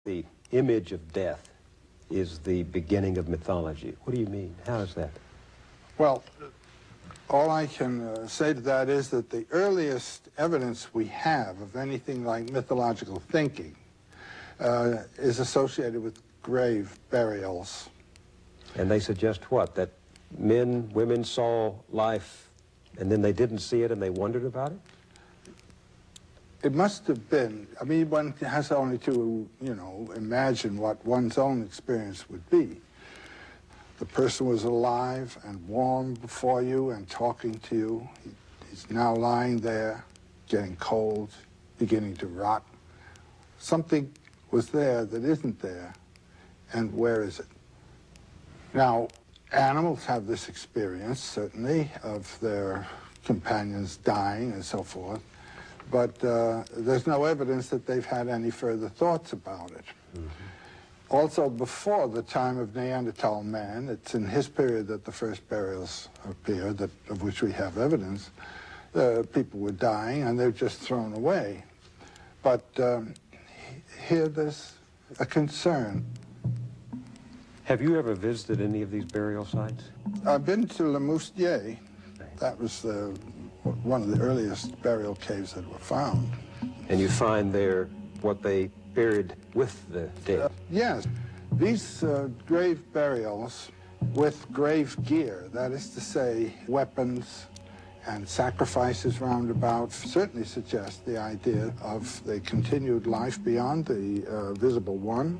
The image of death is the beginning of mythology. What do you mean? How is that? Well, all I can say to that is that the earliest evidence we have of anything like mythological thinking is associated with grave burials. And they suggest what? That women saw life and then they didn't see it and they wondered about it? It must have been. I mean, one has only to, imagine what one's own experience would be. The person was alive and warm before you and talking to you. He's now lying there, getting cold, beginning to rot. Something was there that isn't there, and where is it? Now, animals have this experience, certainly, of their companions dying and so forth. But there's no evidence that they've had any further thoughts about it. Mm-hmm. Also, before the time of Neanderthal man, it's in his period that the first burials appear, of which we have evidence. People were dying, and they're just thrown away. But here there's a concern. Have you ever visited any of these burial sites? I've been to Le Moustier. That was one of the earliest burial caves that were found. And you find there what they buried with the dead? Yes. These grave burials with grave gear, that is to say, weapons and sacrifices roundabout, certainly suggest the idea of the continued life beyond the visible one.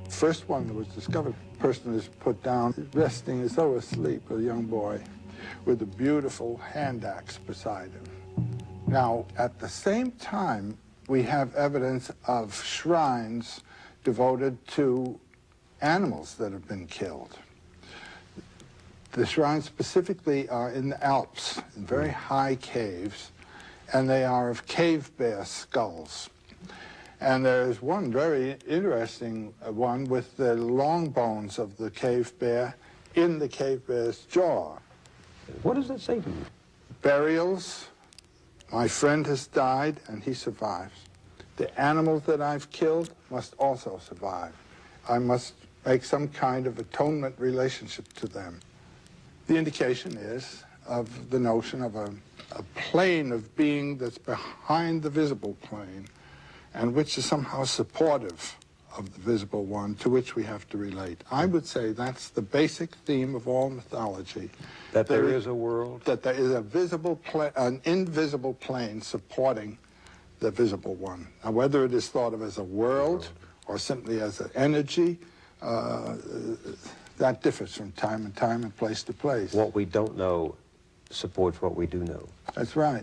First one that was discovered, the person is put down, resting as though asleep, a young boy, with a beautiful hand axe beside him. Now, at the same time, we have evidence of shrines devoted to animals that have been killed. The shrines specifically are in the Alps, in very high caves, and they are of cave bear skulls. And there's one very interesting one with the long bones of the cave bear in the cave bear's jaw. What does that say to you? Burials. My friend has died, and he survives. The animals that I've killed must also survive. I must make some kind of atonement relationship to them. The indication is of the notion of a plane of being that's behind the visible plane, and which is somehow supportive of the visible one, to which we have to relate. I would say that's the basic theme of all mythology. That there is a world? That there is an invisible plane supporting the visible one. Now, whether it is thought of as a world or simply as an energy, that differs from time to time and place to place. What we don't know supports what we do know. That's right.